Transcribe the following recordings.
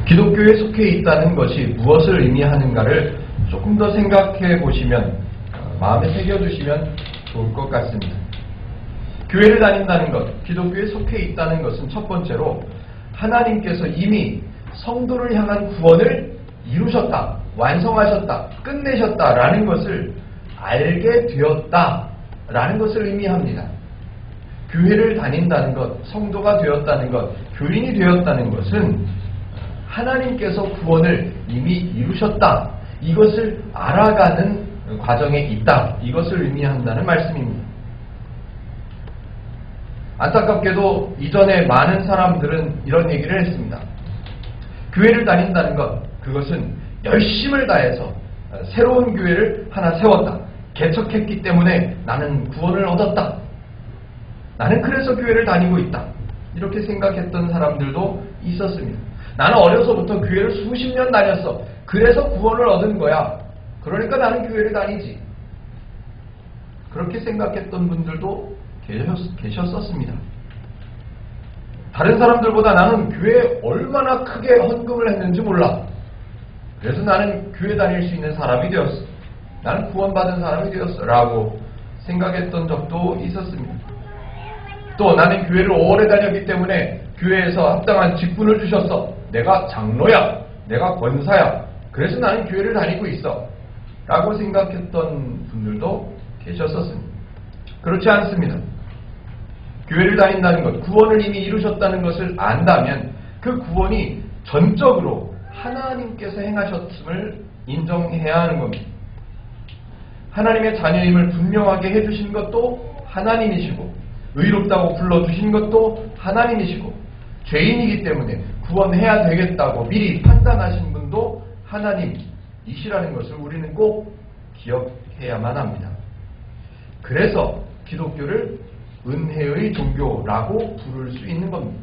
기독교에 속해 있다는 것이 무엇을 의미하는가를 조금 더 생각해 보시면 마음에 새겨두시면 좋을 것 같습니다. 교회를 다닌다는 것, 기독교에 속해 있다는 것은 첫 번째로 하나님께서 이미 성도를 향한 구원을 이루셨다, 완성하셨다, 끝내셨다라는 것을 알게 되었다라는 것을 의미합니다. 교회를 다닌다는 것, 성도가 되었다는 것, 교인이 되었다는 것은 하나님께서 구원을 이미 이루셨다, 이것을 알아가는 과정에 있다, 이것을 의미한다는 말씀입니다. 안타깝게도 이전에 많은 사람들은 이런 얘기를 했습니다. 교회를 다닌다는 것, 그것은 열심을 다해서 새로운 교회를 하나 세웠다, 개척했기 때문에 나는 구원을 얻었다, 나는 그래서 교회를 다니고 있다, 이렇게 생각했던 사람들도 있었습니다. 나는 어려서부터 교회를 수십 년 다녔어, 그래서 구원을 얻은 거야, 그러니까 나는 교회를 다니지, 그렇게 생각했던 분들도 계셨었습니다. 다른 사람들보다 나는 교회에 얼마나 크게 헌금을 했는지 몰라, 그래서 나는 교회 다닐 수 있는 사람이 되었어, 나는 구원받은 사람이 되었어 라고 생각했던 적도 있었습니다. 또 나는 교회를 오래 다녔기 때문에 교회에서 합당한 직분을 주셨어, 내가 장로야, 내가 권사야, 그래서 나는 교회를 다니고 있어 라고 생각했던 분들도 계셨었습니다. 그렇지 않습니다. 교회를 다닌다는 것, 구원을 이미 이루셨다는 것을 안다면 그 구원이 전적으로 하나님께서 행하셨음을 인정해야 하는 겁니다. 하나님의 자녀임을 분명하게 해주신 것도 하나님이시고, 의롭다고 불러주신 것도 하나님이시고, 죄인이기 때문에 구원해야 되겠다고 미리 판단하신 분도 하나님이시라는 것을 우리는 꼭 기억해야만 합니다. 그래서 기독교를 은혜의 종교라고 부를 수 있는 겁니다.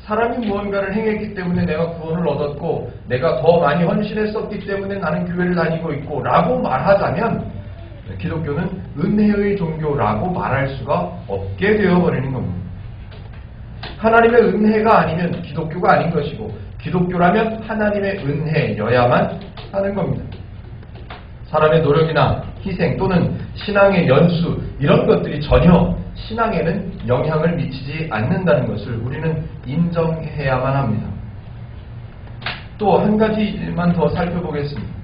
사람이 무언가를 행했기 때문에 내가 구원을 얻었고, 내가 더 많이 헌신했었기 때문에 나는 교회를 다니고 있고 라고 말하자면 기독교는 은혜의 종교라고 말할 수가 없게 되어버리는 겁니다. 하나님의 은혜가 아니면 기독교가 아닌 것이고, 기독교라면 하나님의 은혜여야만 하는 겁니다. 사람의 노력이나 희생 또는 신앙의 연수, 이런 것들이 전혀 신앙에는 영향을 미치지 않는다는 것을 우리는 인정해야만 합니다. 또 한 가지만 더 살펴보겠습니다.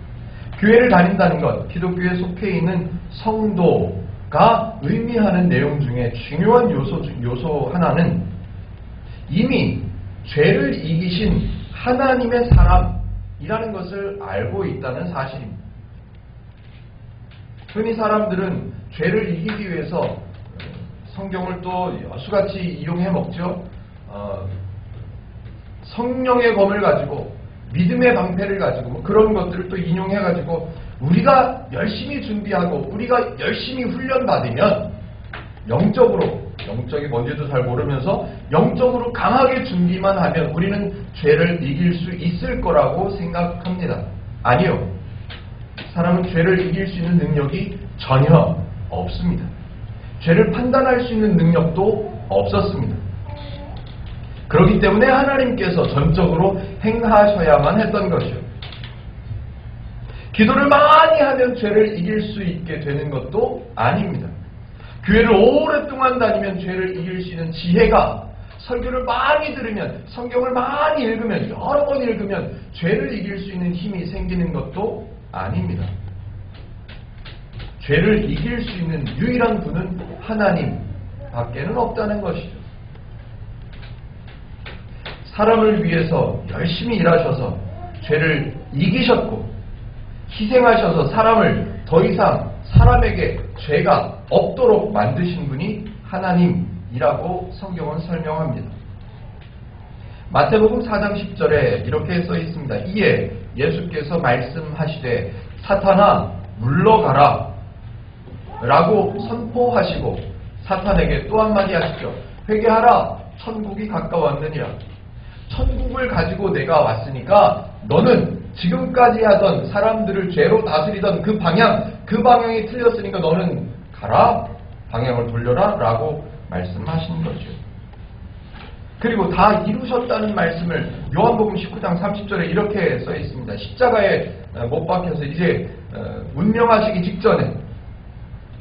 교회를 다닌다는 것, 기독교에 속해 있는 성도가 의미하는 내용 중에 중요한 요소 하나는 이미 죄를 이기신 하나님의 사람이라는 것을 알고 있다는 사실입니다. 흔히 사람들은 죄를 이기기 위해서 성경을 또 여수같이 이용해 먹죠. 성령의 검을 가지고, 믿음의 방패를 가지고 뭐 그런 것들을 또 인용해가지고 우리가 열심히 준비하고 우리가 열심히 훈련받으면 영적이 뭔지도 잘 모르면서 영적으로 강하게 준비만 하면 우리는 죄를 이길 수 있을 거라고 생각합니다. 아니요. 사람은 죄를 이길 수 있는 능력이 전혀 없습니다. 죄를 판단할 수 있는 능력도 없었습니다. 그렇기 때문에 하나님께서 전적으로 행하셔야만 했던 것이요. 기도를 많이 하면 죄를 이길 수 있게 되는 것도 아닙니다. 교회를 오랫동안 다니면 죄를 이길 수 있는 지혜가, 설교를 많이 들으면, 성경을 많이 읽으면, 여러 번 읽으면 죄를 이길 수 있는 힘이 생기는 것도 아닙니다. 죄를 이길 수 있는 유일한 분은 하나님 밖에는 없다는 것이죠. 사람을 위해서 열심히 일하셔서 죄를 이기셨고, 희생하셔서 사람을 더 이상 사람에게 죄가 없도록 만드신 분이 하나님이라고 성경은 설명합니다. 마태복음 4장 10절에 이렇게 써 있습니다. 이에 예수께서 말씀하시되 사탄아 물러가라 라고 선포하시고 사탄에게 또 한마디 하시죠. 회개하라, 천국이 가까웠느니라. 천국을 가지고 내가 왔으니까 너는 지금까지 하던 사람들을 죄로 다스리던 그 방향이 틀렸으니까 너는 가라, 방향을 돌려라 라고 말씀하신 거죠. 그리고 다 이루셨다는 말씀을 요한복음 19장 30절에 이렇게 써 있습니다. 십자가에 못 박혀서 이제 운명하시기 직전에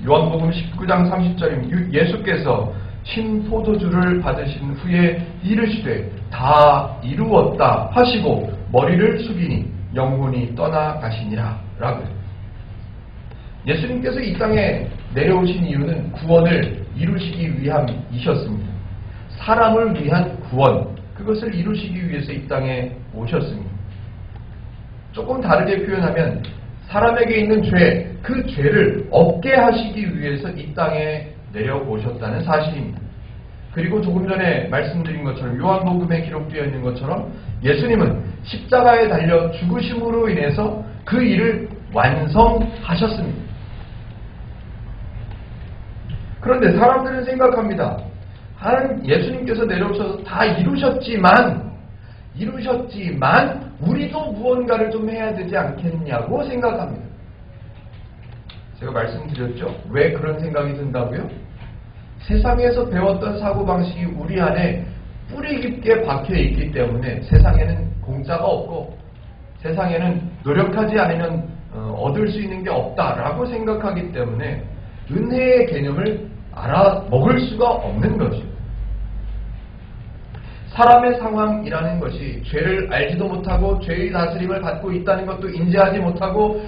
요한복음 19장 30절입니다. 예수께서 신 포도주를 받으신 후에 이르시되 다 이루었다 하시고 머리를 숙이니 영혼이 떠나가시니라 라고요. 예수님께서 이 땅에 내려오신 이유는 구원을 이루시기 위함이셨습니다. 사람을 위한 구원, 그것을 이루시기 위해서 이 땅에 오셨습니다. 조금 다르게 표현하면 사람에게 있는 죄, 그 죄를 없게 하시기 위해서 이 땅에 내려오셨다는 사실입니다. 그리고 조금 전에 말씀드린 것처럼 요한복음에 기록되어 있는 것처럼 예수님은 십자가에 달려 죽으심으로 인해서 그 일을 완성하셨습니다. 그런데 사람들은 생각합니다. 예수님께서 내려오셔서 다 이루셨지만 우리도 무언가를 좀 해야 되지 않겠냐고 생각합니다. 제가 말씀드렸죠? 왜 그런 생각이 든다고요? 세상에서 배웠던 사고방식이 우리 안에 뿌리 깊게 박혀 있기 때문에 세상에는 공짜가 없고 세상에는 노력하지 않으면 얻을 수 있는 게 없다라고 생각하기 때문에 은혜의 개념을 알아먹을 수가 없는 거죠. 사람의 상황이라는 것이 죄를 알지도 못하고 죄의 다스림을 받고 있다는 것도 인지하지 못하고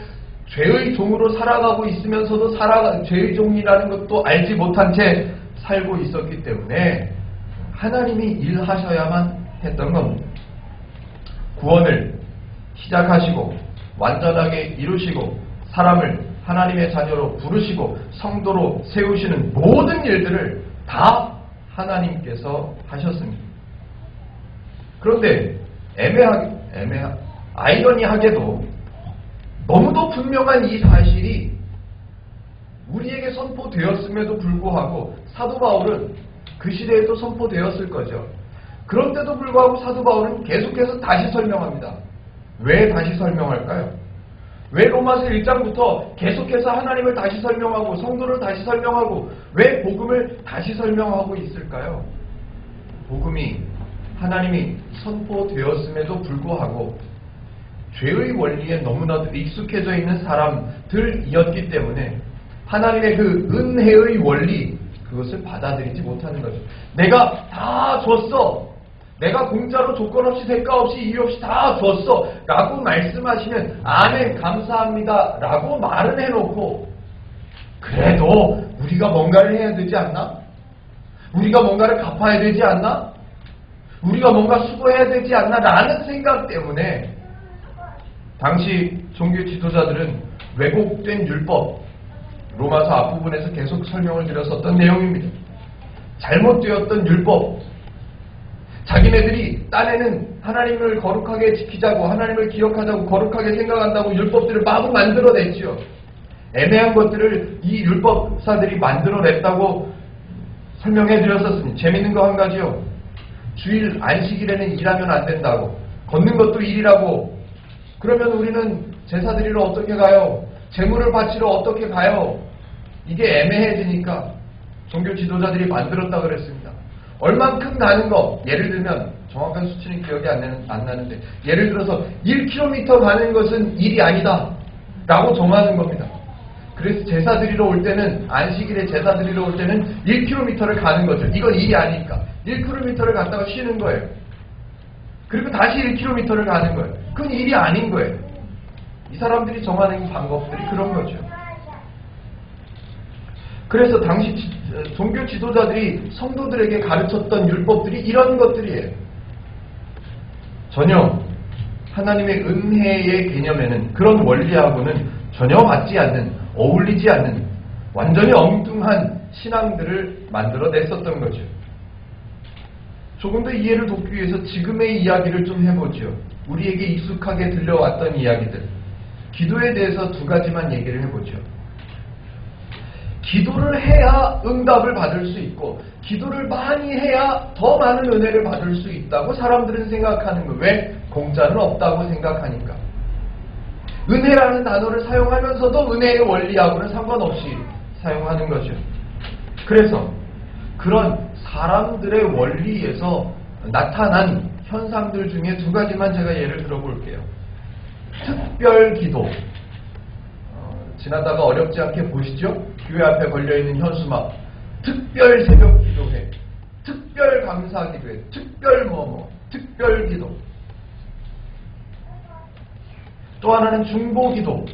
죄의 종으로 살아가고 있으면서도 죄의 종이라는 것도 알지 못한 채 살고 있었기 때문에 하나님이 일하셔야만 했던 겁니다. 구원을 시작하시고 완전하게 이루시고 사람을 하나님의 자녀로 부르시고 성도로 세우시는 모든 일들을 다 하나님께서 하셨습니다. 그런데 아이러니하게도 너무도 분명한 이 사실이 우리에게 선포되었음에도 불구하고 사도 바울은 그 시대에도 선포되었을 거죠. 그런데도 불구하고 사도 바울은 계속해서 다시 설명합니다. 왜 다시 설명할까요? 왜 로마서 1장부터 계속해서 하나님을 다시 설명하고 성도를 다시 설명하고 왜 복음을 다시 설명하고 있을까요? 복음이 하나님이 선포되었음에도 불구하고 죄의 원리에 너무나도 익숙해져 있는 사람들이었기 때문에 하나님의 그 은혜의 원리, 그것을 받아들이지 못하는 거죠. 내가 다 줬어. 내가 공짜로 조건 없이 대가 없이 이유 없이 다 줬어 라고 말씀하시면 아멘 감사합니다 라고 말은 해놓고 그래도 우리가 뭔가를 해야 되지 않나? 우리가 뭔가를 갚아야 되지 않나? 우리가 뭔가 수고해야 되지 않나? 라는 생각 때문에 당시 종교 지도자들은 왜곡된 율법, 로마서 앞부분에서 계속 설명을 드렸었던 내용입니다. 잘못되었던 율법, 자기네들이 딴에는 하나님을 거룩하게 지키자고 하나님을 기억하자고 거룩하게 생각한다고 율법들을 마구 만들어냈죠. 애매한 것들을 이 율법사들이 만들어냈다고 설명해 드렸었습니다. 재밌는 거 한 가지요. 주일 안식일에는 일하면 안 된다고, 걷는 것도 일이라고. 그러면 우리는 제사 드리러 어떻게 가요? 제물을 바치러 어떻게 가요? 이게 애매해지니까 종교 지도자들이 만들었다 그랬습니다. 얼만큼 가는 거, 예를 들면 정확한 수치는 기억이 안 나는데 예를 들어서 1km 가는 것은 일이 아니다 라고 정하는 겁니다. 그래서 제사 드리러 올 때는, 안식일에 제사 드리러 올 때는 1km를 가는 거죠. 이건 일이 아니니까 1km를 갔다가 쉬는 거예요. 그리고 다시 1km를 가는 거예요. 그건 일이 아닌 거예요. 이 사람들이 정하는 방법들이 그런 거죠. 그래서 당시 종교 지도자들이 성도들에게 가르쳤던 율법들이 이런 것들이에요. 전혀 하나님의 은혜의 개념에는, 그런 원리하고는 전혀 맞지 않는, 어울리지 않는 완전히 엉뚱한 신앙들을 만들어냈었던 거죠. 조금 더 이해를 돕기 위해서 지금의 이야기를 좀 해보죠. 우리에게 익숙하게 들려왔던 이야기들. 기도에 대해서 두 가지만 얘기를 해보죠. 기도를 해야 응답을 받을 수 있고 기도를 많이 해야 더 많은 은혜를 받을 수 있다고 사람들은 생각하는 거예요. 왜? 공짜는 없다고 생각하니까. 은혜라는 단어를 사용하면서도 은혜의 원리하고는 상관없이 사용하는 거죠. 그래서 그런 사람들의 원리에서 나타난 현상들 중에 두 가지만 제가 예를 들어볼게요. 특별 기도. 지나다가 어렵지 않게 보시죠? 교회 앞에 걸려있는 현수막. 특별 새벽 기도회. 특별 감사 기도회. 특별 뭐뭐. 특별 기도. 또 하나는 중보 기도.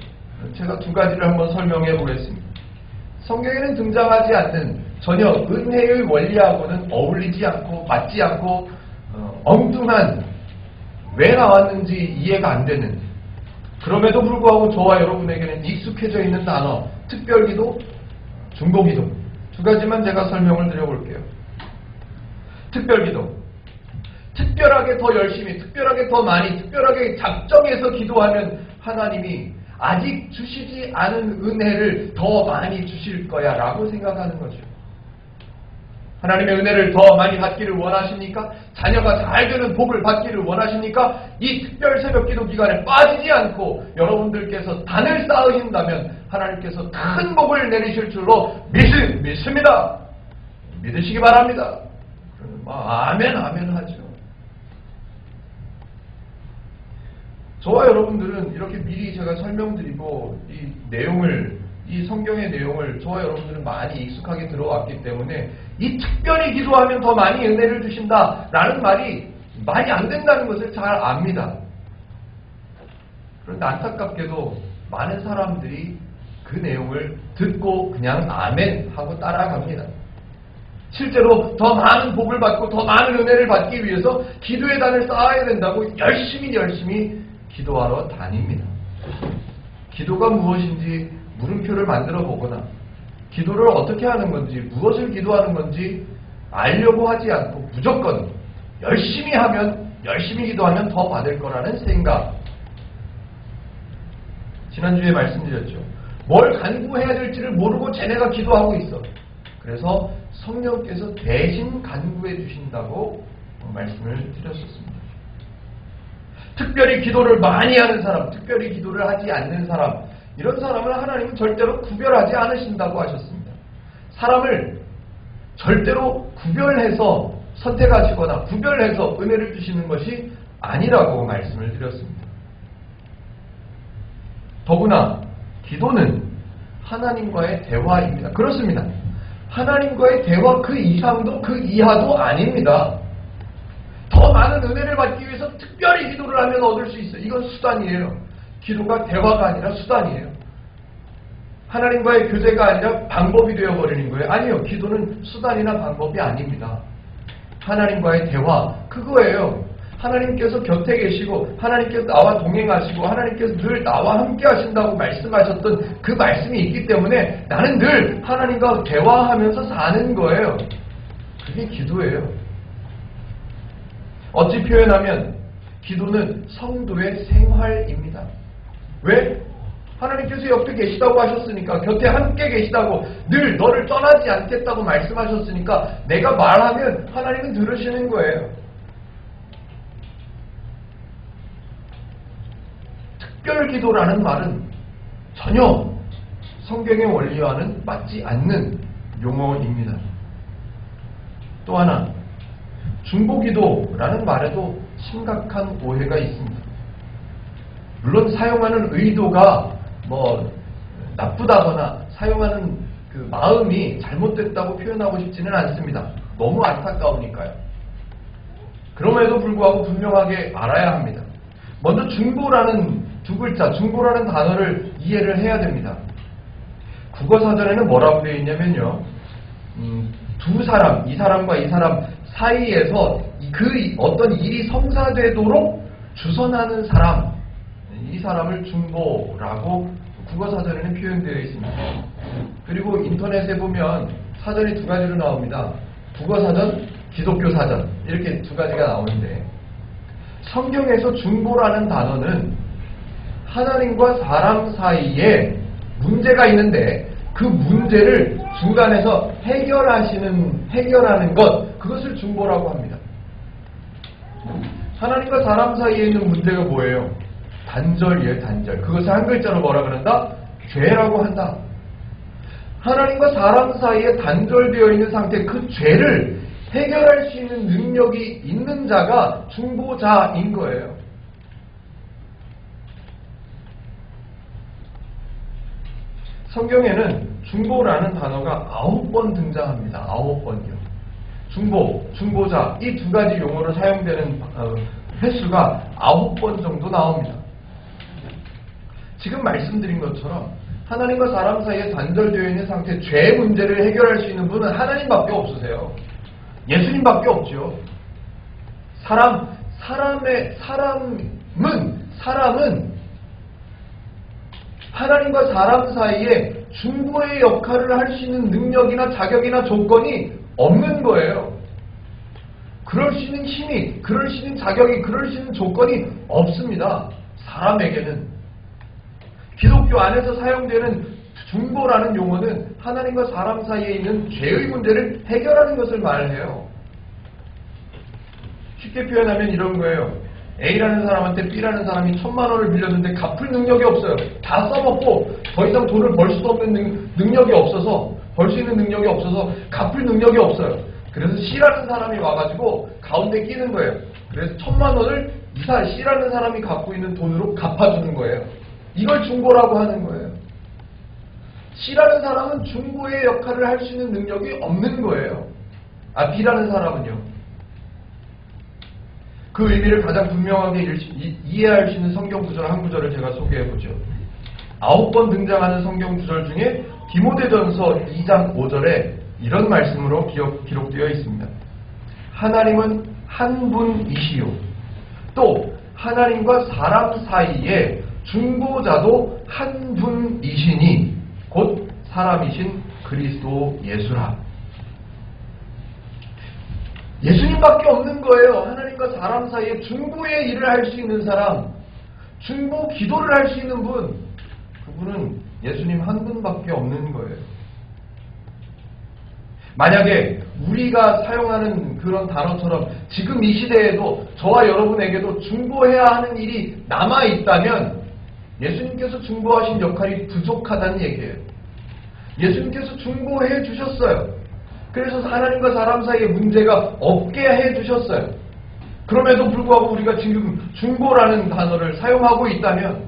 제가 두 가지를 한번 설명해 보겠습니다. 성경에는 등장하지 않는 전혀 은혜의 원리하고는 어울리지 않고 맞지 않고 엉뚱한 왜 나왔는지 이해가 안 되는, 그럼에도 불구하고 저와 여러분에게는 익숙해져 있는 단어 특별기도, 중보기도 두 가지만 제가 설명을 드려볼게요. 특별기도, 특별하게 더 열심히, 특별하게 더 많이, 특별하게 작정해서 기도하면 하나님이 아직 주시지 않은 은혜를 더 많이 주실 거야 라고 생각하는 거죠. 하나님의 은혜를 더 많이 받기를 원하십니까? 자녀가 잘 되는 복을 받기를 원하십니까? 이 특별 새벽 기도 기간에 빠지지 않고 여러분들께서 단을 쌓으신다면 하나님께서 큰 복을 내리실 줄로 믿습니다. 믿으시기 바랍니다. 아멘 아멘 하죠. 저와 여러분들은 이렇게 미리 제가 설명드리고 이 성경의 내용을 저와 여러분들은 많이 익숙하게 들어왔기 때문에 이 특별히 기도하면 더 많이 은혜를 주신다라는 말이 많이 안 된다는 것을 잘 압니다. 그런데 안타깝게도 많은 사람들이 그 내용을 듣고 그냥 아멘 하고 따라갑니다. 실제로 더 많은 복을 받고 더 많은 은혜를 받기 위해서 기도의 단을 쌓아야 된다고 열심히 기도하러 다닙니다. 기도가 무엇인지 물음표를 만들어 보거나 기도를 어떻게 하는 건지 무엇을 기도하는 건지 알려고 하지 않고 무조건 열심히 기도하면 더 받을 거라는 생각. 지난주에 말씀드렸죠. 뭘 간구해야 될지를 모르고 쟤네가 기도하고 있어. 그래서 성령께서 대신 간구해 주신다고 말씀을 드렸었습니다. 특별히 기도를 많이 하는 사람, 특별히 기도를 하지 않는 사람, 이런 사람을 하나님은 절대로 구별하지 않으신다고 하셨습니다. 사람을 절대로 구별해서 선택하시거나 구별해서 은혜를 주시는 것이 아니라고 말씀을 드렸습니다. 더구나 기도는 하나님과의 대화입니다. 그렇습니다. 하나님과의 대화 그 이상도 그 이하도 아닙니다. 더 많은 은혜를 받기 위해서 특별히 기도를 하면 얻을 수 있어요. 이건 수단이에요. 기도가 대화가 아니라 수단이에요. 하나님과의 교제가 아니라 방법이 되어버리는 거예요. 아니요. 기도는 수단이나 방법이 아닙니다. 하나님과의 대화, 그거예요. 하나님께서 곁에 계시고 하나님께서 나와 동행하시고 하나님께서 늘 나와 함께 하신다고 말씀하셨던 그 말씀이 있기 때문에 나는 늘 하나님과 대화하면서 사는 거예요. 그게 기도예요. 어찌 표현하면 기도는 성도의 생활입니다. 왜? 하나님께서 옆에 계시다고 하셨으니까, 곁에 함께 계시다고, 늘 너를 떠나지 않겠다고 말씀하셨으니까 내가 말하면 하나님은 들으시는 거예요. 특별기도라는 말은 전혀 성경의 원리와는 맞지 않는 용어입니다. 또 하나, 중보기도라는 말에도 심각한 오해가 있습니다. 물론 사용하는 의도가 나쁘다거나 사용하는 그 마음이 잘못됐다고 표현하고 싶지는 않습니다. 너무 안타까우니까요. 그럼에도 불구하고 분명하게 알아야 합니다. 먼저 중보라는 두 글자, 중보라는 단어를 이해를 해야 됩니다. 국어사전에는 뭐라고 되어 있냐면요. 두 사람, 이 사람과 이 사람 사이에서 그 어떤 일이 성사되도록 주선하는 사람, 이 사람을 중보라고 국어사전에는 표현되어 있습니다. 그리고 인터넷에 보면 사전이 두 가지로 나옵니다. 국어사전, 기독교 사전, 이렇게 두 가지가 나오는데, 성경에서 중보라는 단어는 하나님과 사람 사이에 문제가 있는데 그 문제를 중간에서 해결하는 것, 그것을 중보라고 합니다. 하나님과 사람 사이에 있는 문제가 뭐예요? 단절이에요, 단절. 그것을 한 글자로 뭐라 그런다? 죄라고 한다. 하나님과 사람 사이에 단절되어 있는 상태, 그 죄를 해결할 수 있는 능력이 있는 자가 중보자인 거예요. 성경에는 중보라는 단어가 9번 등장합니다. 9번이요. 중보, 중보자 이 두 가지 용어로 사용되는 횟수가 9번 정도 나옵니다. 지금 말씀드린 것처럼 하나님과 사람 사이에 단절되어 있는 상태, 죄의 문제를 해결할 수 있는 분은 하나님밖에 없으세요. 예수님밖에 없죠. 사람은 하나님과 사람 사이에 중보의 역할을 할 수 있는 능력이나 자격이나 조건이 없는 거예요. 그럴 수 있는 힘이, 그럴 수 있는 자격이, 그럴 수 있는 조건이 없습니다. 사람에게는. 기독교 안에서 사용되는 중보라는 용어는 하나님과 사람 사이에 있는 죄의 문제를 해결하는 것을 말해요. 쉽게 표현하면 이런 거예요. A라는 사람한테 B라는 사람이 1,000만 원을 빌렸는데 갚을 능력이 없어요. 다 써먹고 더 이상 돈을 벌 수도 없는 능력이 없어서, 벌 수 있는 능력이 없어서 갚을 능력이 없어요. 그래서 C라는 사람이 와가지고 가운데 끼는 거예요. 그래서 1,000만 원을 C라는 사람이 갖고 있는 돈으로 갚아주는 거예요. 이걸 중보라고 하는 거예요. C라는 사람은 중보의 역할을 할 수 있는 능력이 없는 거예요. B라는 사람은요. 그 의미를 가장 분명하게 이해할 수 있는 성경 구절 한 구절을 제가 소개해보죠. 9번 등장하는 성경 구절 중에 디모데전서 2장 5절에 이런 말씀으로 기록되어 있습니다. 하나님은 한 분이시요. 또 하나님과 사람 사이에 중보자도 한 분이시니 곧 사람이신 그리스도 예수라. 예수님밖에 없는 거예요. 하나님과 사람 사이에 중보의 일을 할 수 있는 사람, 중보 기도를 할 수 있는 분, 그분은 예수님 한 분밖에 없는 거예요. 만약에 우리가 사용하는 그런 단어처럼 지금 이 시대에도 저와 여러분에게도 중보해야 하는 일이 남아있다면 예수님께서 중보하신 역할이 부족하다는 얘기예요. 예수님께서 중보해 주셨어요. 그래서 하나님과 사람 사이에 문제가 없게 해주셨어요. 그럼에도 불구하고 우리가 지금 중보라는 단어를 사용하고 있다면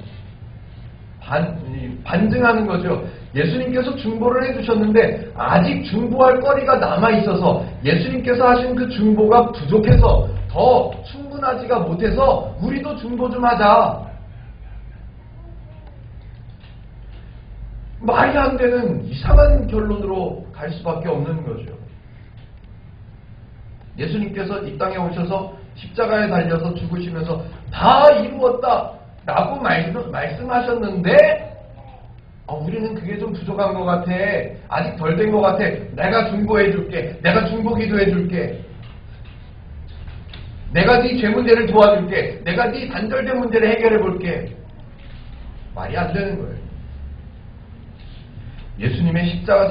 반증하는 거죠. 예수님께서 중보를 해주셨는데 아직 중보할 거리가 남아있어서 예수님께서 하신 그 중보가 부족해서 더 충분하지가 못해서 우리도 중보 좀 하자. 말이 안 되는 이상한 결론으로 갈 수밖에 없는 거죠. 예수님께서 이 땅에 오셔서 십자가에 달려서 죽으시면서 다 이루었다 라고 말씀하셨는데 우리는 그게 좀 부족한 것 같아. 아직 덜 된 것 같아. 내가 중보해 줄게. 내가 중보 기도해 줄게. 내가 네 죄 문제를 도와줄게. 내가 네 단절된 문제를 해결해 볼게. 말이 안 되는 거예요. 예수님의 십자가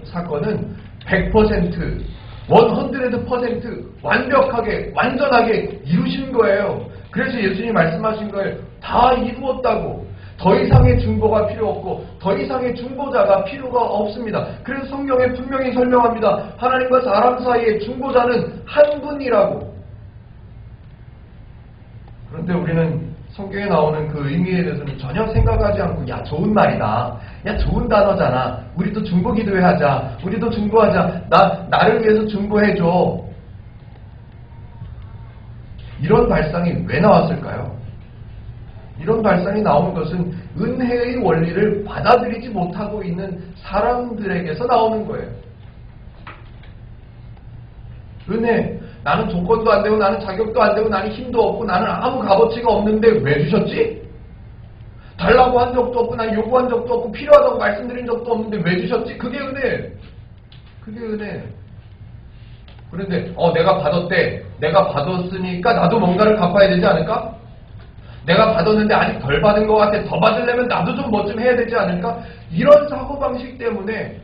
사건은 100%, 100% 완벽하게, 완전하게 이루신 거예요. 그래서 예수님이 말씀하신 거예요. 다 이루었다고. 더 이상의 중보가 필요 없고 더 이상의 중보자가 필요가 없습니다. 그래서 성경에 분명히 설명합니다. 하나님과 사람 사이의 중보자는 한 분이라고. 그런데 우리는 성경에 나오는 그 의미에 대해서는 전혀 생각하지 않고 야 좋은 말이다. 야 좋은 단어잖아. 우리도 중보 기도회 하자. 우리도 중보하자. 나를 위해서 중보해줘. 이런 발상이 왜 나왔을까요? 이런 발상이 나온 것은 은혜의 원리를 받아들이지 못하고 있는 사람들에게서 나오는 거예요. 은혜, 나는 조건도 안 되고 나는 자격도 안 되고 나는 힘도 없고 나는 아무 값어치가 없는데 왜 주셨지? 달라고 한 적도 없고 난 요구한 적도 없고 필요하다고 말씀드린 적도 없는데 왜 주셨지? 그게 은혜. 그게 은혜. 그런데 내가 받았대. 내가 받았으니까 나도 뭔가를 갚아야 되지 않을까? 내가 받았는데 아직 덜 받은 것 같아. 더 받으려면 나도 좀 뭐 좀 해야 되지 않을까? 이런 사고방식 때문에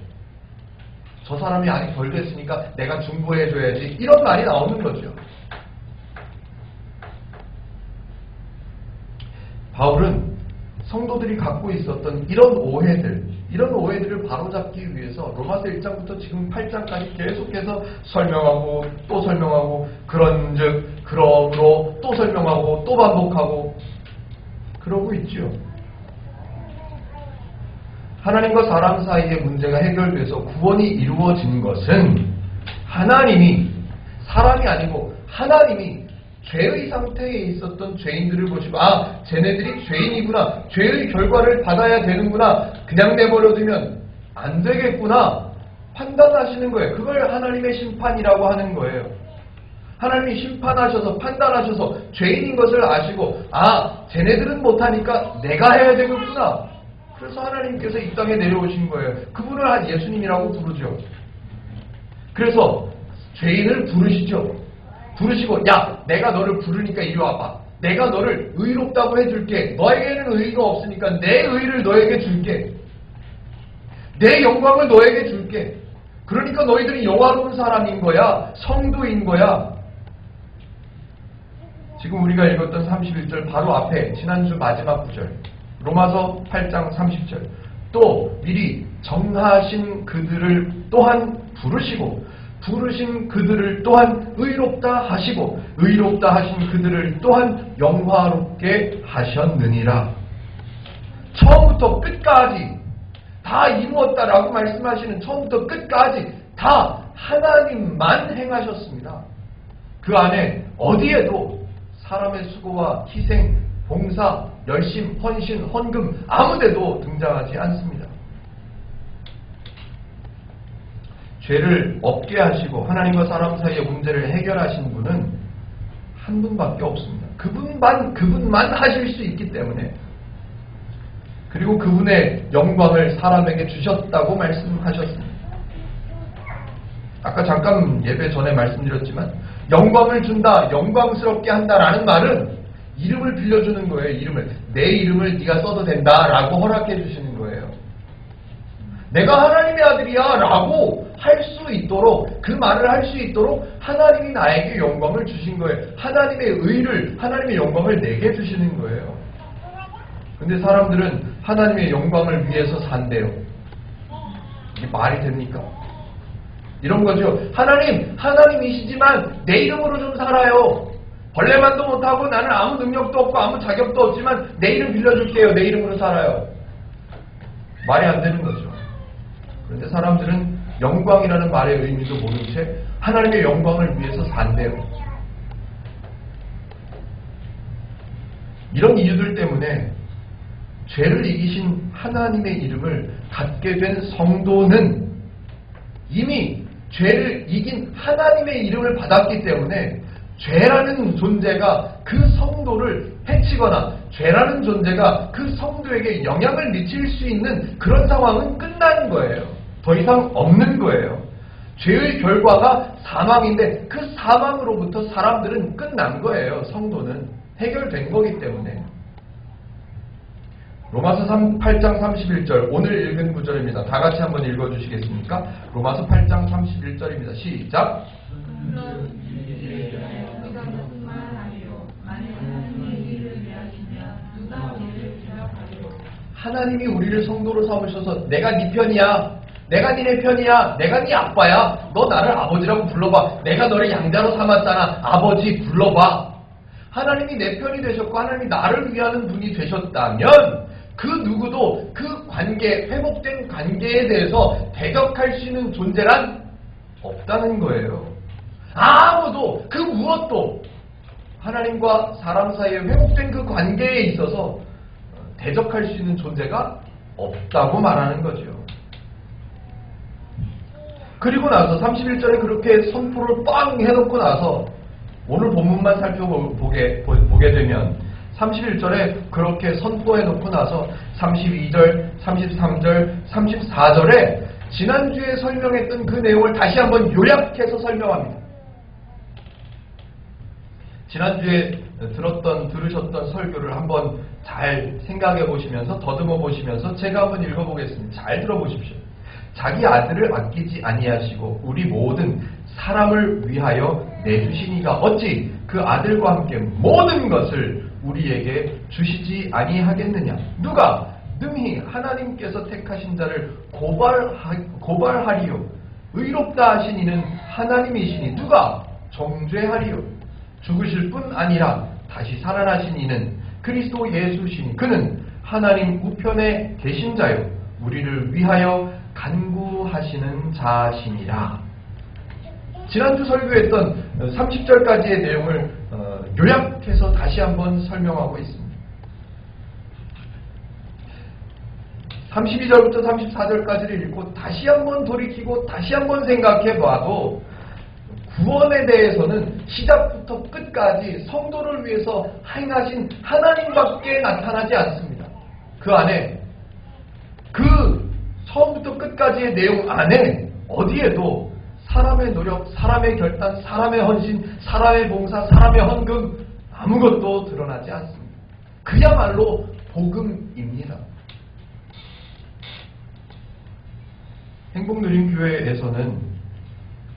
저 사람이 아직 덜 됐으니까 내가 중보해줘야지. 이런 말이 나오는 거죠. 바울은 성도들이 갖고 있었던 이런 오해들, 이런 오해들을 바로잡기 위해서 로마서 1장부터 지금 8장까지 계속해서 설명하고 또 설명하고 그런즉 그러므로 또 설명하고 또 반복하고 그러고 있죠. 하나님과 사람 사이의 문제가 해결돼서 구원이 이루어진 것은 하나님이 사람이 아니고 하나님이 죄의 상태에 있었던 죄인들을 보시고 쟤네들이 죄인이구나. 죄의 결과를 받아야 되는구나. 그냥 내버려두면 안 되겠구나. 판단하시는 거예요. 그걸 하나님의 심판이라고 하는 거예요. 하나님이 심판하셔서 판단하셔서 죄인인 것을 아시고 쟤네들은 못하니까 내가 해야 되겠구나. 그래서 하나님께서 이 땅에 내려오신 거예요. 그분을 예수님이라고 부르죠. 그래서 죄인을 부르시죠. 부르시고 내가 너를 부르니까 이리 와봐. 내가 너를 의롭다고 해줄게. 너에게는 의의가 없으니까 내 의의를 너에게 줄게. 내 영광을 너에게 줄게. 그러니까 너희들이 영화로운 사람인 거야. 성도인 거야. 지금 우리가 읽었던 31절 바로 앞에 지난주 마지막 구절 로마서 8장 30절 또 미리 정하신 그들을 또한 부르신 그들을 또한 의롭다 하시고 의롭다 하신 그들을 또한 영화롭게 하셨느니라. 처음부터 끝까지 다 이루었다라고 말씀하시는 처음부터 끝까지 다 하나님만 행하셨습니다. 그 안에 어디에도 사람의 수고와 희생, 봉사, 열심, 헌신, 헌금 아무데도 등장하지 않습니다. 죄를 없게 하시고 하나님과 사람 사이의 문제를 해결하신 분은 한 분밖에 없습니다. 그분만 하실 수 있기 때문에 그리고 그분의 영광을 사람에게 주셨다고 말씀하셨습니다. 아까 잠깐 예배 전에 말씀드렸지만 영광을 준다, 영광스럽게 한다라는 말은 이름을 빌려주는 거예요. 내 이름을 네가 써도 된다라고 허락해 주시는 거예요. 내가 하나님의 아들이야 라고 할 수 있도록 그 말을 할 수 있도록 하나님이 나에게 영광을 주신 거예요. 하나님의 영광을 내게 주시는 거예요. 근데 사람들은 하나님의 영광을 위해서 산대요. 이게 말이 됩니까? 이런 거죠. 하나님이시지만 내 이름으로 좀 살아요. 벌레만도 못하고 나는 아무 능력도 없고 아무 자격도 없지만 내 이름 빌려줄게요. 내 이름으로 살아요. 말이 안 되는 거죠. 그런데 사람들은 영광이라는 말의 의미도 모른 채 하나님의 영광을 위해서 산대요. 이런 이유들 때문에 죄를 이기신 하나님의 이름을 갖게 된 성도는 이미 죄를 이긴 하나님의 이름을 받았기 때문에 죄라는 존재가 그 성도를 해치거나 죄라는 존재가 그 성도에게 영향을 미칠 수 있는 그런 상황은 끝난 거예요. 더 이상 없는 거예요. 죄의 결과가 사망인데 그 사망으로부터 사람들은 끝난 거예요. 성도는 해결된 거기 때문에. 로마서 8장 31절 오늘 읽은 구절입니다. 다 같이 한번 읽어주시겠습니까? 로마서 8장 31절입니다. 시작! 하나님이 우리를 성도로 삼으셔서 내가 네 편이야. 내가 니네 편이야. 내가 네 아빠야. 너 나를 아버지라고 불러봐. 내가 너를 양자로 삼았잖아. 아버지 불러봐. 하나님이 내 편이 되셨고 하나님이 나를 위하는 분이 되셨다면 그 누구도 그 관계, 회복된 관계에 대해서 대적할 수 있는 존재란 없다는 거예요. 아무도 그 무엇도 하나님과 사람 사이에 회복된 그 관계에 있어서 대적할 수 있는 존재가 없다고 말하는 거죠. 그리고 나서 31절에 그렇게 선포를 빵 해놓고 나서 오늘 본문만 살펴보게 되면 31절에 그렇게 선포해놓고 나서 32절, 33절, 34절에 지난주에 설명했던 그 내용을 다시 한번 요약해서 설명합니다. 지난주에 들으셨던 설교를 한번 잘 생각해 보시면서 더듬어 보시면서 제가 한번 읽어보겠습니다. 잘 들어보십시오. 자기 아들을 아끼지 아니하시고 우리 모든 사람을 위하여 내주시니가 어찌 그 아들과 함께 모든 것을 우리에게 주시지 아니하겠느냐. 누가? 능히 하나님께서 택하신 자를 고발하리요. 의롭다 하신 이는 하나님이시니 누가 정죄하리요. 죽으실 뿐 아니라 다시 살아나신 이는 그리스도 예수시니 그는 하나님 우편에 계신 자요 우리를 위하여 간구하시는 자시니라. 지난주 설교했던 30절까지의 내용을 요약해서 다시 한번 설명하고 있습니다. 32절부터 34절까지를 읽고 다시 한번 돌이키고 다시 한번 생각해 봐도 구원에 대해서는 시작부터 끝까지 성도를 위해서 행하신 하나님밖에 나타나지 않습니다. 그 안에 그 처음부터 끝까지의 내용 안에 어디에도 사람의 노력, 사람의 결단, 사람의 헌신, 사람의 봉사, 사람의 헌금 아무것도 드러나지 않습니다. 그야말로 복음입니다. 행복누림교회에서는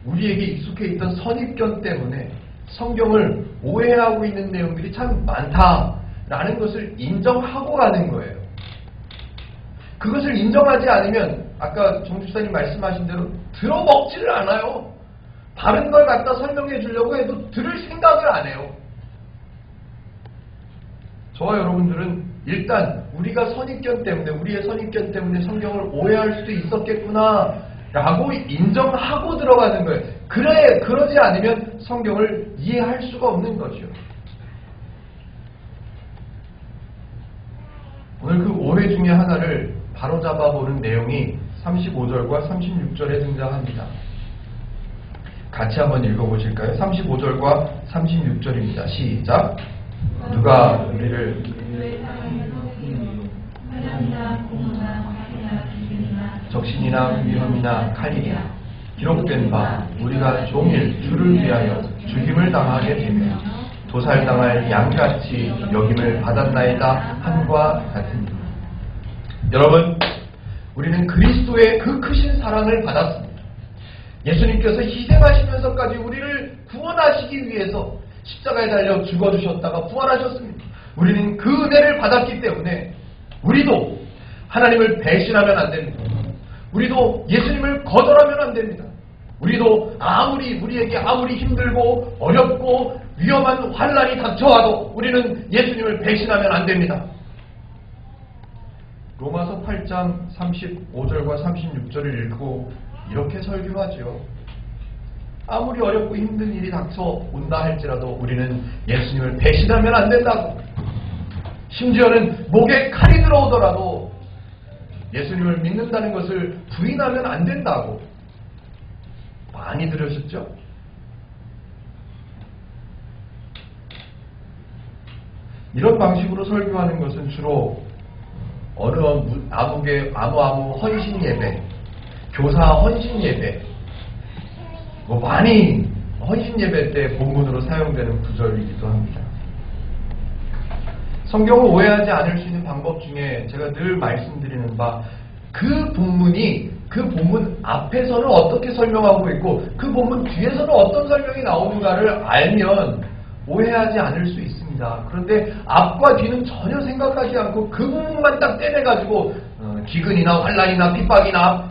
우리에게 익숙해 있던 선입견 때문에 성경을 오해하고 있는 내용들이 참 많다라는 것을 인정하고 가는 거예요. 그것을 인정하지 않으면 아까 정주사님 말씀하신 대로 들어먹지를 않아요. 바른 걸 갖다 설명해 주려고 해도 들을 생각을 안 해요. 저와 여러분들은 일단 우리가 선입견 때문에 우리의 선입견 때문에 성경을 오해할 수도 있었겠구나 라고 인정하고 들어가는 거예요. 그러지 않으면 성경을 이해할 수가 없는 거죠. 오늘 그 오해 중에 하나를 바로잡아 보는 내용이 35절과 36절에 등장합니다. 같이 한번 읽어보실까요? 35절과 36절입니다. 시작! 누가 우리를 적신이나 위험이나 칼이나 기록된 바 우리가 종일 주를 위하여 죽임을 당하게 되며 도살당할 양같이 여김을 받았나이다 함과 같으니. 여러분, 우리는 그리스도의 그 크신 사랑을 받았습니다. 예수님께서 희생하시면서까지 우리를 구원하시기 위해서 십자가에 달려 죽어주셨다가 부활하셨습니다. 우리는 그 은혜를 받았기 때문에 우리도 하나님을 배신하면 안 됩니다. 우리도 예수님을 거절하면 안 됩니다. 우리도 우리에게 아무리 힘들고 어렵고 위험한 환난이 닥쳐와도 우리는 예수님을 배신하면 안 됩니다. 로마서 8장 35절과 36절을 읽고 이렇게 설교하죠. 아무리 어렵고 힘든 일이 닥쳐온다 할지라도 우리는 예수님을 배신하면 안 된다고. 심지어는 목에 칼이 들어오더라도 예수님을 믿는다는 것을 부인하면 안 된다고. 많이 들으셨죠? 이런 방식으로 설교하는 것은 주로 아무 헌신 예배, 교사 헌신 예배, 많이 헌신 예배 때 본문으로 사용되는 구절이기도 합니다. 성경을 오해하지 않을 수 있는 방법 중에 제가 늘 말씀드리는 바, 그 본문 앞에서는 어떻게 설명하고 있고 그 본문 뒤에서는 어떤 설명이 나오는가를 알면 오해하지 않을 수 있습니다. 그런데 앞과 뒤는 전혀 생각하지 않고 그 부분만 딱 떼내가지고 기근이나 환난이나 핍박이나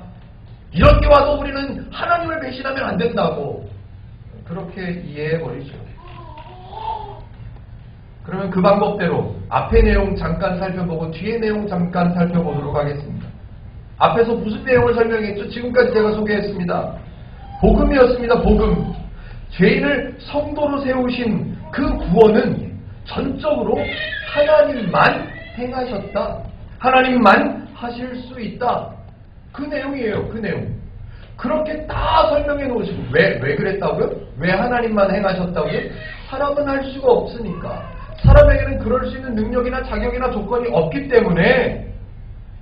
이런 게 와도 우리는 하나님을 배신하면 안 된다고 그렇게 이해해버리죠. 그러면 그 방법대로 앞의 내용 잠깐 살펴보고 뒤의 내용 잠깐 살펴보도록 하겠습니다. 앞에서 무슨 내용을 설명했죠? 지금까지 제가 소개했습니다. 복음이었습니다. 복음. 죄인을 성도로 세우신 그 구원은 전적으로 하나님만 행하셨다. 하나님만 하실 수 있다. 그 내용이에요. 그 내용. 그렇게 다 설명해 놓으시고 왜 그랬다고요? 왜 하나님만 행하셨다고요? 사람은 할 수가 없으니까. 사람에게는 그럴 수 있는 능력이나 자격이나 조건이 없기 때문에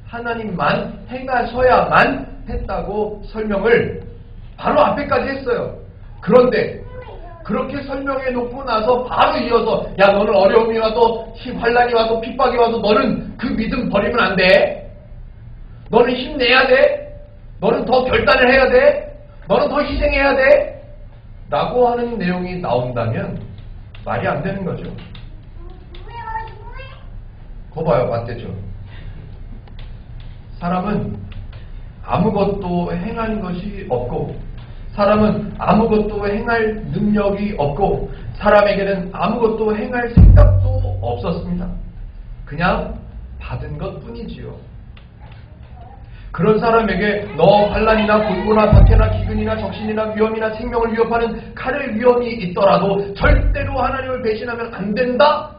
하나님만 행하셔야만 했다고 설명을 바로 앞에까지 했어요. 그런데 그렇게 설명해 놓고 나서 바로 이어서 야 너는 어려움이 와도 환난이 와도 핍박이 와도 너는 그 믿음 버리면 안 돼. 너는 힘내야 돼. 너는 더 결단을 해야 돼. 너는 더 희생해야 돼. 라고 하는 내용이 나온다면 말이 안 되는 거죠. 거 봐요. 맞대죠. 사람은 아무것도 행한 것이 없고, 사람은 아무것도 행할 능력이 없고, 사람에게는 아무것도 행할 생각도 없었습니다. 그냥 받은 것 뿐이지요. 그런 사람에게 너 환난이나 곤고나 박해나 기근이나 적신이나 위험이나 생명을 위협하는 칼의 위험이 있더라도 절대로 하나님을 배신하면 안 된다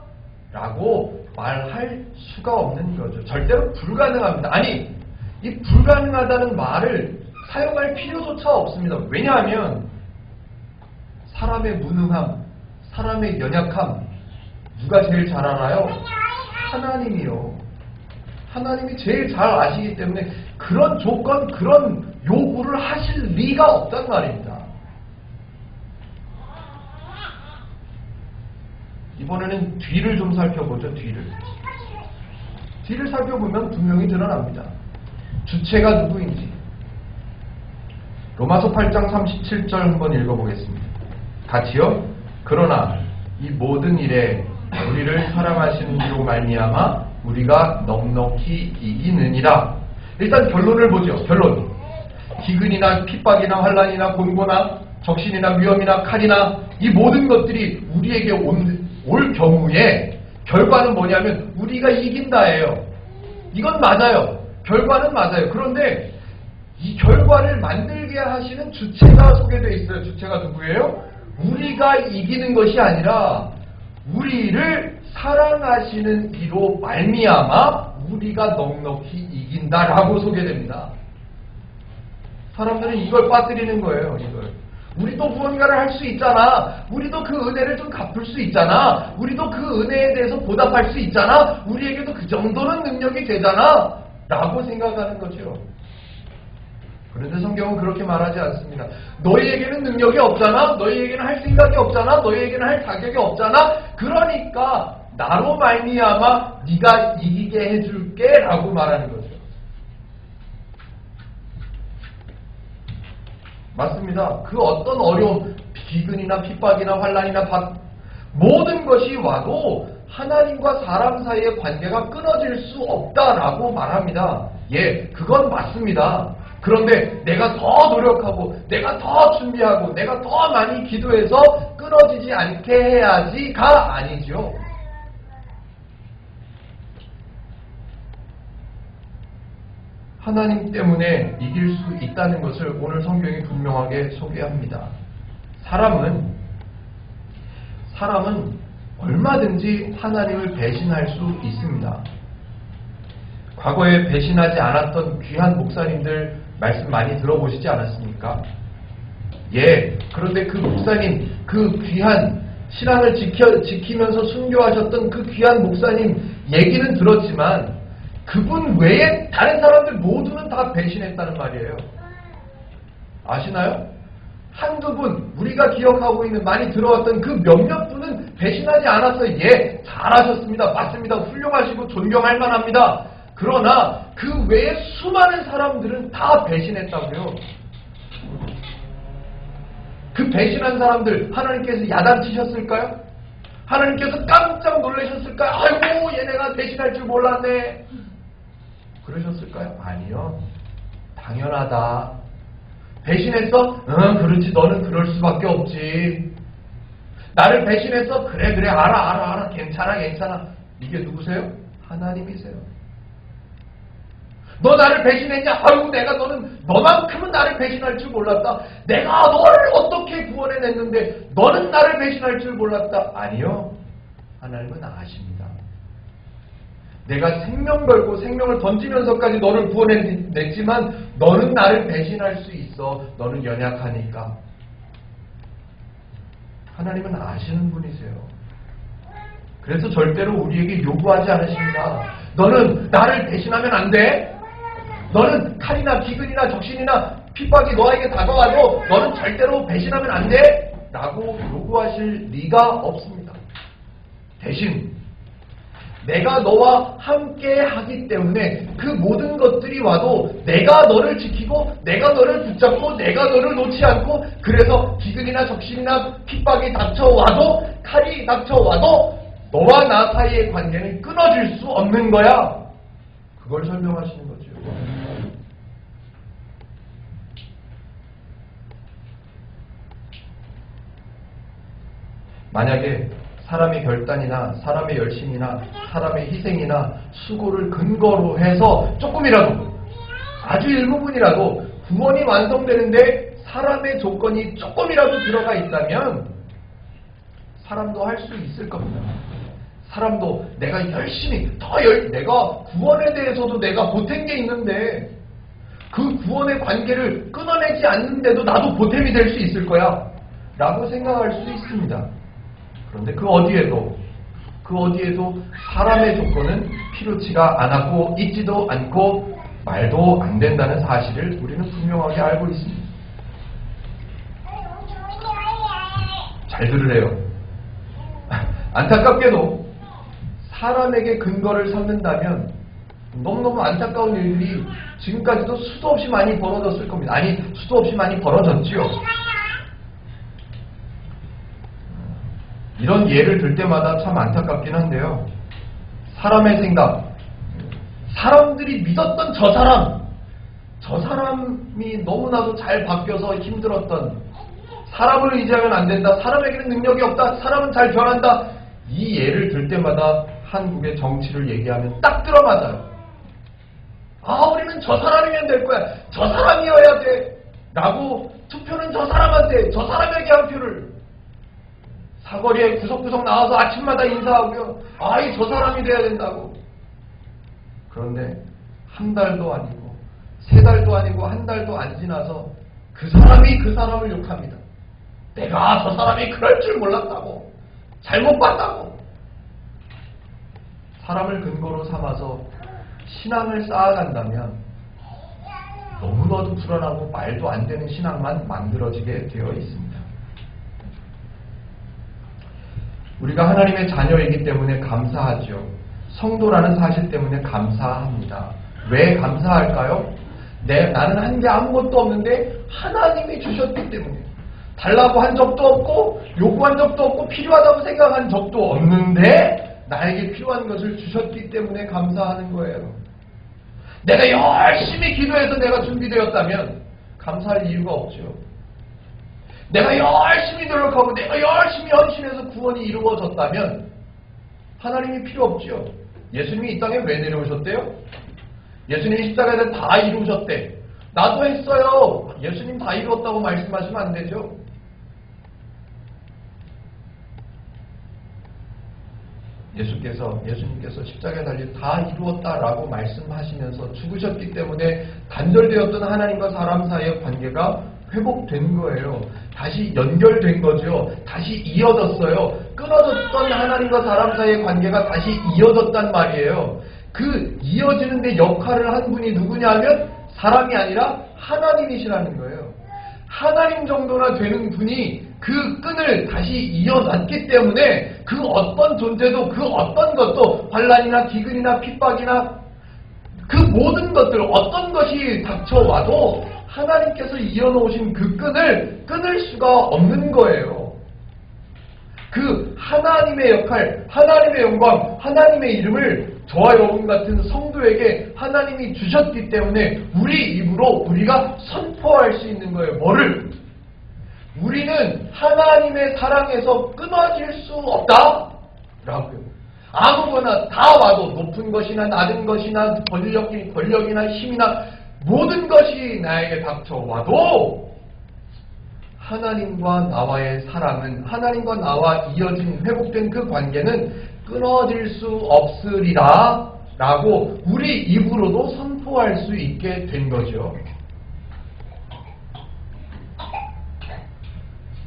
라고 말할 수가 없는 거죠. 절대로 불가능합니다. 아니, 이 불가능하다는 말을 사용할 필요조차 없습니다. 왜냐하면 사람의 무능함, 사람의 연약함 누가 제일 잘 알아요? 하나님이요. 하나님이 제일 잘 아시기 때문에 그런 조건, 그런 요구를 하실 리가 없단 말입니다. 이번에는 뒤를 좀 살펴보죠. 뒤를 살펴보면 분명히 드러납니다. 주체가 누구인지. 로마서 8장 37절 한번 읽어보겠습니다. 같이요. 그러나 이 모든 일에 우리를 사랑하시는 이로 말미암아 우리가 넉넉히 이기느니라. 일단 결론을 보죠. 결론. 기근이나 핍박이나 환난이나 곤고나 적신이나 위험이나 칼이나 이 모든 것들이 우리에게 올 경우에 결과는 뭐냐면 우리가 이긴다예요. 이건 맞아요. 결과는 맞아요. 그런데 이 결과를 만들게 하시는 주체가 소개되어 있어요. 주체가 누구예요? 우리가 이기는 것이 아니라 우리를 사랑하시는 이로 말미암아 우리가 넉넉히 이긴다라고 소개됩니다. 사람들은 이걸 빠뜨리는 거예요. 이걸. 우리도 무언가를 할 수 있잖아. 우리도 그 은혜를 좀 갚을 수 있잖아. 우리도 그 은혜에 대해서 보답할 수 있잖아. 우리에게도 그 정도는 능력이 되잖아. 라고 생각하는 거죠. 그런데 성경은 그렇게 말하지 않습니다. 너희에게는 능력이 없잖아. 너희에게는 할 생각이 없잖아. 너희에게는 할 자격이 없잖아. 그러니까 나로 말미암아 네가 이기게 해줄게 라고 말하는 거죠. 맞습니다. 그 어떤 어려움, 기근이나 핍박이나 환난이나 모든 것이 와도 하나님과 사람 사이의 관계가 끊어질 수 없다라고 말합니다. 예, 그건 맞습니다. 그런데 내가 더 노력하고 내가 더 준비하고 내가 더 많이 기도해서 끊어지지 않게 해야지가 아니죠. 하나님 때문에 이길 수 있다는 것을 오늘 성경이 분명하게 소개합니다. 사람은 얼마든지 하나님을 배신할 수 있습니다. 과거에 배신하지 않았던 귀한 목사님들 말씀 많이 들어보시지 않았습니까? 예, 그런데 그 목사님, 그 귀한 신앙을 지키면서 순교하셨던 그 귀한 목사님 얘기는 들었지만 그분 외에 다른 사람들 모두는 다 배신했다는 말이에요. 아시나요? 한두 분, 우리가 기억하고 있는 많이 들어왔던 그 몇몇 분은 배신하지 않았어요. 예, 잘하셨습니다. 맞습니다. 훌륭하시고 존경할 만합니다. 그러나 그 외에 수많은 사람들은 다 배신했다고요. 그 배신한 사람들 하나님께서 야단치셨을까요? 하나님께서 깜짝 놀라셨을까요? 아이고 얘네가 배신할 줄 몰랐네. 그러셨을까요? 아니요. 당연하다. 배신했어? 응, 그렇지. 너는 그럴 수밖에 없지. 나를 배신했어? 그래. 알아. 괜찮아. 이게 누구세요? 하나님이세요. 너 나를 배신했냐? 아이고 너는 너만큼은 나를 배신할 줄 몰랐다. 내가 너를 어떻게 구원해냈는데 너는 나를 배신할 줄 몰랐다. 아니요. 하나님은 아십니다. 내가 생명 걸고 생명을 던지면서까지 너를 구원해냈지만 너는 나를 배신할 수 있어. 너는 연약하니까. 하나님은 아시는 분이세요. 그래서 절대로 우리에게 요구하지 않으십니다. 너는 나를 배신하면 안 돼. 너는 칼이나 기근이나 적신이나 핍박이 너에게 다가와도 너는 절대로 배신하면 안 돼. 라고 요구하실 리가 없습니다. 대신 내가 너와 함께 하기 때문에 그 모든 것들이 와도 내가 너를 지키고 내가 너를 붙잡고 내가 너를 놓지 않고 그래서 기근이나 적신이나 핍박이 닥쳐와도 칼이 닥쳐와도 너와 나 사이의 관계는 끊어질 수 없는 거야. 그걸 설명하시는 거죠. 만약에 사람의 결단이나 사람의 열심이나 사람의 희생이나 수고를 근거로 해서 조금이라도, 아주 일부분이라도 구원이 완성되는데 사람의 조건이 조금이라도 들어가 있다면 사람도 할 수 있을 겁니다. 사람도 내가 열심히 내가 구원에 대해서도 내가 보탠 게 있는데 그 구원의 관계를 끊어내지 않는데도 나도 보탬이 될 수 있을 거야 라고 생각할 수 있습니다. 그런데 그 어디에도 사람의 조건은 필요치가 않았고 있지도 않고 말도 안 된다는 사실을 우리는 분명하게 알고 있습니다. 잘 들으래요. 안타깝게도 사람에게 근거를 삼는다면 너무너무 안타까운 일들이 지금까지도 수도 없이 많이 벌어졌을 겁니다. 아니, 수도 없이 많이 벌어졌지요. 이런 예를 들 때마다 참 안타깝긴 한데요. 사람의 생각, 사람들이 믿었던 저 사람이 너무나도 잘 바뀌어서 힘들었던, 사람을 의지하면 안 된다, 사람에게는 능력이 없다, 사람은 잘 변한다, 이 예를 들 때마다 한국의 정치를 얘기하면 딱 들어맞아요. 우리는 저 사람이면 될 거야, 저 사람이어야 돼 라고, 투표는 저 사람한테, 저 사람에게 한 표를, 사거리에 구석구석 나와서 아침마다 인사하고요, 저 사람이 돼야 된다고. 그런데 한 달도 아니고 세 달도 아니고 한 달도 안 지나서 그 사람이 그 사람을 욕합니다. 내가 저 사람이 그럴 줄 몰랐다고, 잘못 봤다고. 사람을 근거로 삼아서 신앙을 쌓아간다면 너무나도 불안하고 말도 안 되는 신앙만 만들어지게 되어 있습니다. 우리가 하나님의 자녀이기 때문에 감사하죠. 성도라는 사실 때문에 감사합니다. 왜 감사할까요? 나는 한 게 아무것도 없는데 하나님이 주셨기 때문에. 달라고 한 적도 없고 요구한 적도 없고 필요하다고 생각한 적도 없는데 나에게 필요한 것을 주셨기 때문에 감사하는 거예요. 내가 열심히 기도해서 내가 준비되었다면 감사할 이유가 없죠. 내가 열심히 노력하고 내가 열심히 헌신해서 구원이 이루어졌다면 하나님이 필요 없죠. 예수님이 이 땅에 왜 내려오셨대요? 예수님이 십자가에서 다 이루셨대. 나도 했어요. 예수님 다 이루었다고 말씀하시면 안 되죠. 예수님께서 십자가에 달려 다 이루었다라고 말씀하시면서 죽으셨기 때문에 단절되었던 하나님과 사람 사이의 관계가 회복된 거예요. 다시 연결된 거죠. 다시 이어졌어요. 끊어졌던 하나님과 사람 사이의 관계가 다시 이어졌단 말이에요. 그 이어지는데 역할을 한 분이 누구냐 하면 사람이 아니라 하나님이시라는 거예요. 하나님 정도나 되는 분이 그 끈을 다시 이어놨기 때문에 그 어떤 존재도 그 어떤 것도 환난이나 기근이나 핍박이나 그 모든 것들 어떤 것이 닥쳐와도 하나님께서 이어놓으신 그 끈을 끊을 수가 없는 거예요. 그 하나님의 역할, 하나님의 영광, 하나님의 이름을 저와 여러분 같은 성도에게 하나님이 주셨기 때문에 우리 입으로 우리가 선포할 수 있는 거예요. 뭐를? 우리는 하나님의 사랑에서 끊어질 수 없다 라고요. 아무거나 다 와도 높은 것이나 낮은 것이나 권력이나 힘이나 모든 것이 나에게 닥쳐와도 하나님과 나와의 사랑은, 하나님과 나와 이어진 회복된 그 관계는 끊어질 수 없으리라 라고 우리 입으로도 선포할 수 있게 된 거죠.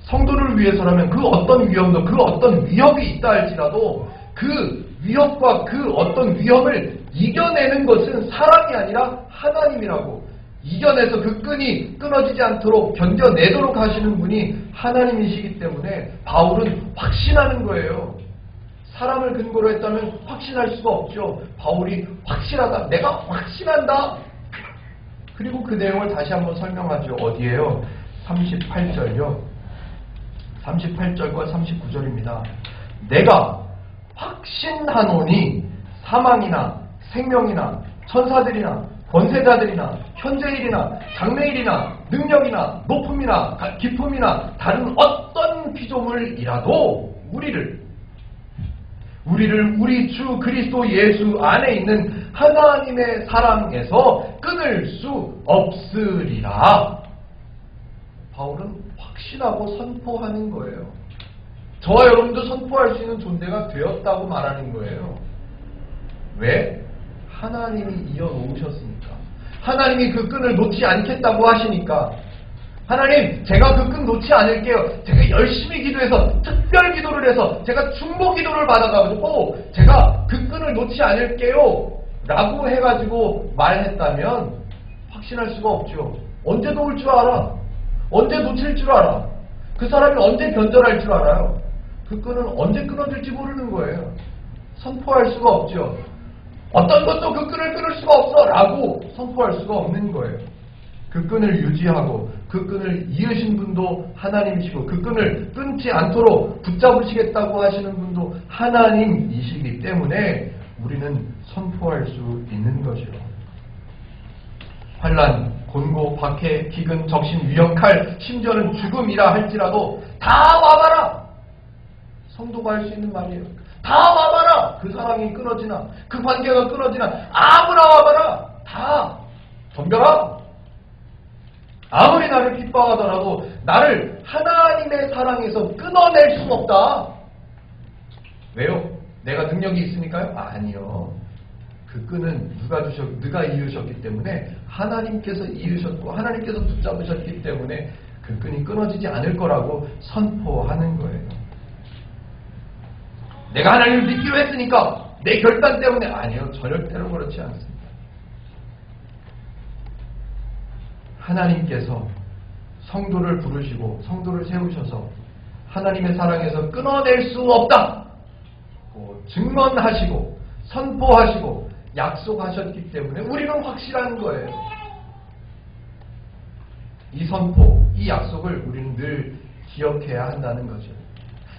성도를 위해서라면 그 어떤 위험도, 그 어떤 위협이 있다 할지라도 그 위협과 그 어떤 위험을 이겨내는 것은 사람이 아니라 하나님이라고, 이겨내서 그 끈이 끊어지지 않도록 견뎌내도록 하시는 분이 하나님이시기 때문에 바울은 확신하는 거예요. 사람을 근거로 했다면 확신할 수가 없죠. 바울이 확실하다. 내가 확신한다. 그리고 그 내용을 다시 한번 설명하죠. 어디에요? 38절요. 38절과 39절입니다. 내가 확신하노니 사망이나 생명이나 천사들이나 권세자들이나 현재일이나 장래일이나 능력이나 높음이나 기품이나 다른 어떤 피조물이라도 우리를 우리 주 그리스도 예수 안에 있는 하나님의 사랑에서 끊을 수 없으리라. 바울은 확신하고 선포하는 거예요. 저와 여러분도 선포할 수 있는 존재가 되었다고 말하는 거예요. 왜? 하나님이 이어놓으셨으니까. 하나님이 그 끈을 놓지 않겠다고 하시니까. 하나님, 제가 그 끈 놓지 않을게요. 제가 열심히 기도해서, 특별 기도를 해서, 제가 중보 기도를 받아가지고, 제가 그 끈을 놓지 않을게요. 라고 해가지고 말했다면, 확신할 수가 없죠. 언제 놓을 줄 알아? 언제 놓칠 줄 알아? 그 사람이 언제 변절할 줄 알아요? 그 끈은 언제 끊어질지 모르는 거예요. 선포할 수가 없죠. 어떤 것도 그 끈을 끊을 수가 없어! 라고 선포할 수가 없는 거예요. 그 끈을 유지하고 그 끈을 이으신 분도 하나님이시고 그 끈을 끊지 않도록 붙잡으시겠다고 하시는 분도 하나님이시기 때문에 우리는 선포할 수 있는 것이요. 환난, 곤고, 박해, 기근, 적신, 위험, 칼, 심지어는 죽음이라 할지라도 다 와봐라! 성도가 할 수 있는 말이에요. 다 와봐라! 그 사랑이 끊어지나 그 관계가 끊어지나 아무나 와봐라! 다 덤벼라! 아무리 나를 핍박하더라도 나를 하나님의 사랑에서 끊어낼 수는 없다. 왜요? 내가 능력이 있으니까요? 아니요. 그 끈은 누가 이으셨기 때문에 하나님께서 이으셨고 하나님께서 붙잡으셨기 때문에 그 끈이 끊어지지 않을 거라고 선포하는 거예요. 내가 하나님을 믿기로 했으니까 내 결단 때문에 아니요. 절대로 그렇지 않습니다. 하나님께서 성도를 부르시고 성도를 세우셔서 하나님의 사랑에서 끊어낼 수 없다. 증언하시고 선포하시고 약속하셨기 때문에 우리는 확실한 거예요. 이 선포, 이 약속을 우리는 늘 기억해야 한다는 거죠.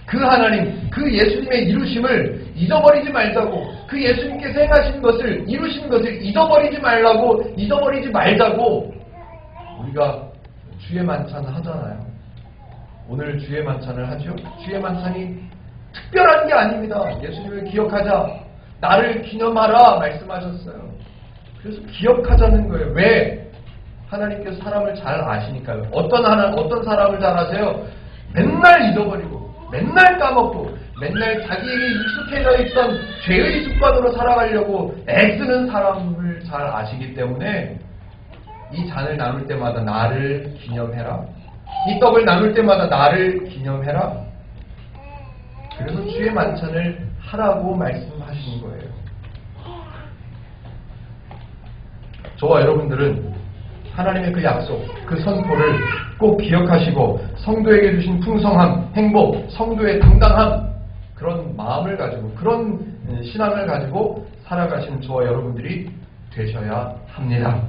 그 하나님, 그 예수님의 이루심을 잊어버리지 말자고, 그 예수님께서 행하신 것을, 이루신 것을 잊어버리지 말자고 우리가 주의 만찬 하잖아요. 오늘 주의 만찬을 하죠. 주의 만찬이 특별한 게 아닙니다. 예수님을 기억하자, 나를 기념하라 말씀하셨어요. 그래서 기억하자는 거예요. 왜? 하나님께서 사람을 잘 아시니까요. 어떤 사람을 잘 아세요? 맨날 잊어버리고 맨날 까먹고 맨날 자기에게 익숙해져 있던 죄의 습관으로 살아가려고 애쓰는 사람을 잘 아시기 때문에 이 잔을 나눌 때마다 나를 기념해라. 이 떡을 나눌 때마다 나를 기념해라. 그래서 주의 만찬을 하라고 말씀하신 거예요. 저와 여러분들은 하나님의 그 약속, 그 선포를 꼭 기억하시고 성도에게 주신 풍성함, 행복, 성도의 당당함, 그런 마음을 가지고 그런 신앙을 가지고 살아가시는 저와 여러분들이 되셔야 합니다.